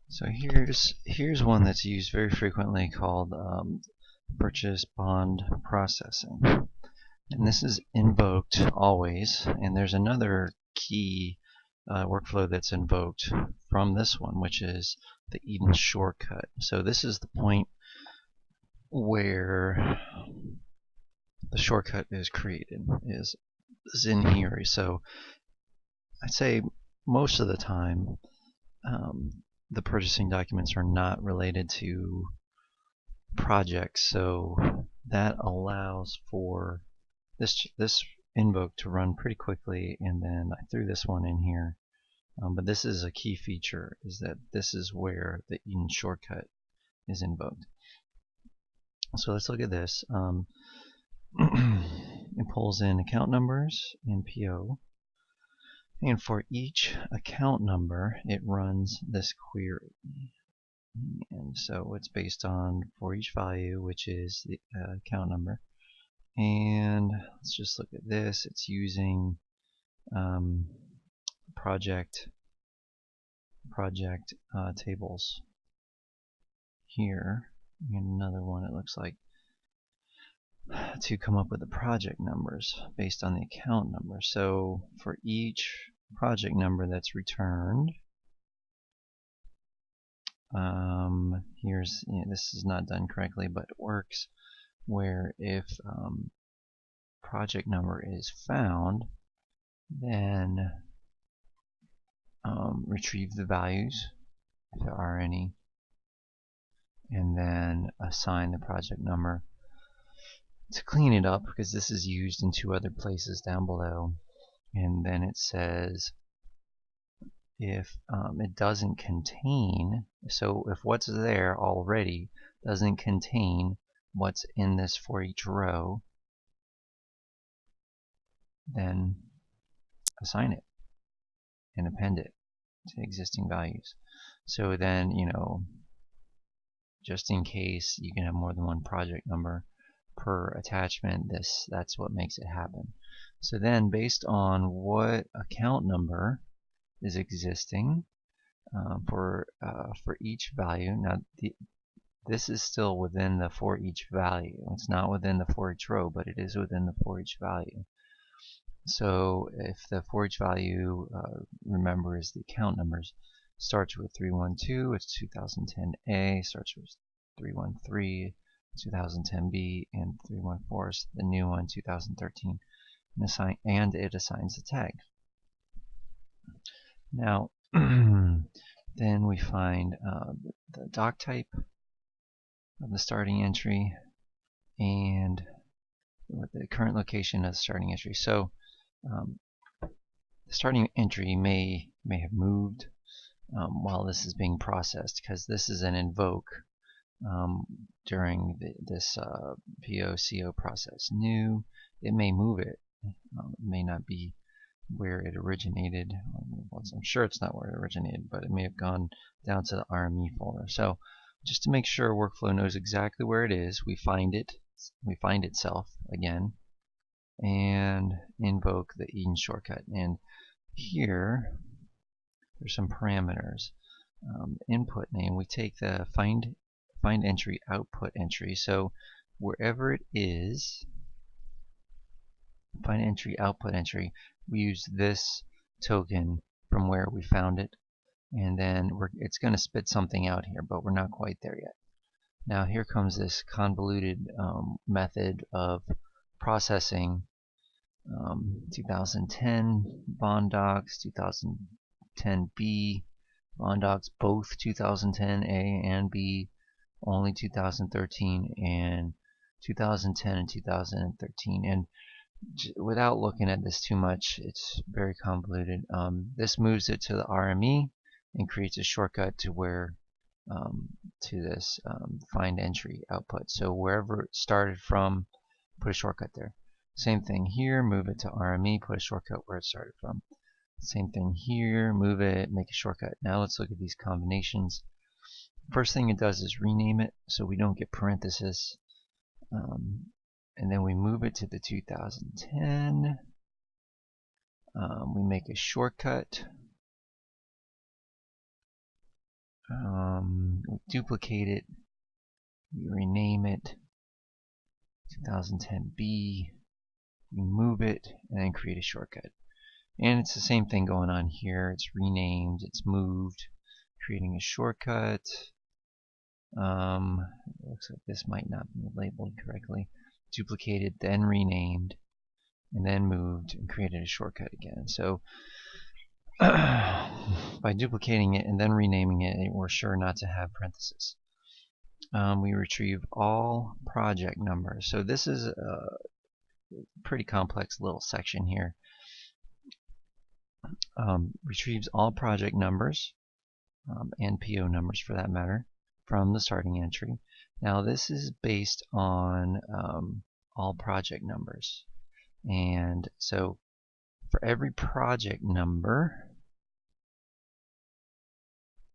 So here's one that's used very frequently called purchase bond processing, and this is invoked always. And there's another key workflow that's invoked from this one, which is the Eden shortcut. So this is the point where the shortcut is created, is in here. So I'd say most of the time the purchasing documents are not related to projects, so that allows for this invoke to run pretty quickly. And then I threw this one in here, but this is a key feature, is that this is where the Eden shortcut is invoked. So let's look at this. It pulls in account numbers and PO, and for each account number it runs this query. And so it's based on for each value, which is the account number. And let's just look at this. It's using project tables here, and another one it looks like, to come up with the project numbers based on the account number. So for each project number that's returned, here's, this is not done correctly, but it works where if project number is found, then retrieve the values if there are any, and then assign the project number. To clean it up, because this is used in two other places down below, and then it says if it doesn't contain, so if what's there already doesn't contain what's in this for each row, then assign it and append it to existing values. So then, just in case you can have more than one project number per attachment, that's what makes it happen. So then, based on what account number is existing for each value, now this is still within the for each value. It's not within the for each row, but it is within the for each value. So if the for each value, remember, is the account numbers, starts with 312, it's 2010A, starts with 313, 2010B, and 314 is the new one, 2013, and it assigns the tag. Now, then we find the doc type of the starting entry and the current location of the starting entry. So the starting entry may have moved while this is being processed, because this is an invoke during this PO/CO process. New, it may move it. It may not be where it originated. I'm sure it's not where it originated, but it may have gone down to the RME folder. So just to make sure workflow knows exactly where it is, we find itself again and invoke the Eden shortcut. And here there's some parameters. Input name, we take the find entry, output entry. So wherever it is, find entry, output entry, we use this token from where we found it, and then it's going to spit something out here, but we're not quite there yet. Now here comes this convoluted method of processing 2010 bond docs, 2010B bond docs, both 2010A and B, only 2013, and 2010 and 2013. And without looking at this too much, it's very convoluted. This moves it to the RME and creates a shortcut to where to this find entry output. So wherever it started from, put a shortcut there. Same thing here, move it to RME, put a shortcut where it started from. Same thing here, move it, make a shortcut. Now let's look at these combinations. First thing it does is rename it so we don't get parentheses. And then we move it to the 2010. We make a shortcut. We duplicate it, we rename it 2010B, we move it, and then create a shortcut. And it's the same thing going on here. It's renamed, it's moved, creating a shortcut. It looks like this might not be labeled correctly. Duplicated, then renamed, and then moved and created a shortcut again. So by duplicating it and then renaming it, we're sure not to have parentheses. We retrieve all project numbers. So this is a pretty complex little section here. Retrieves all project numbers and PO numbers for that matter from the starting entry. Now this is based on all project numbers, and so for every project number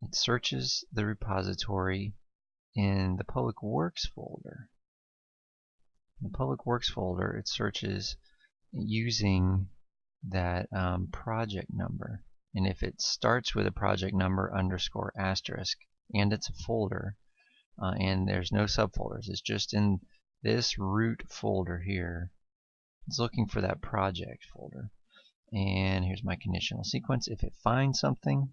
it searches the repository in the public works folder. In the public works folder it searches using that project number, and if it starts with a project number underscore asterisk and it's a folder and there's no subfolders, it's just in this root folder here, it's looking for that project folder. And here's my conditional sequence. If it finds something,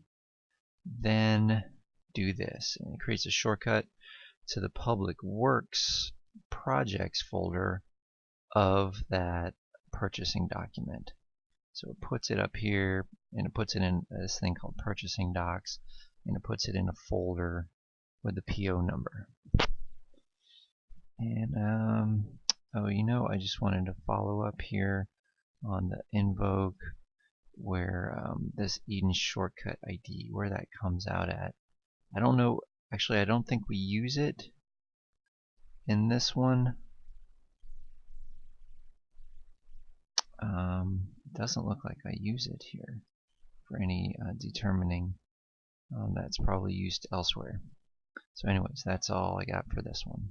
then do this, and it creates a shortcut to the public works projects folder of that purchasing document. So it puts it up here, and it puts it in this thing called purchasing docs, and it puts it in a folder with the PO number. And oh, you know, I just wanted to follow up here on the invoke where this Eden shortcut ID, where that comes out at. I don't know, actually I don't think we use it in this one. It doesn't look like I use it here for any determining. That's probably used elsewhere. So anyways, that's all I got for this one.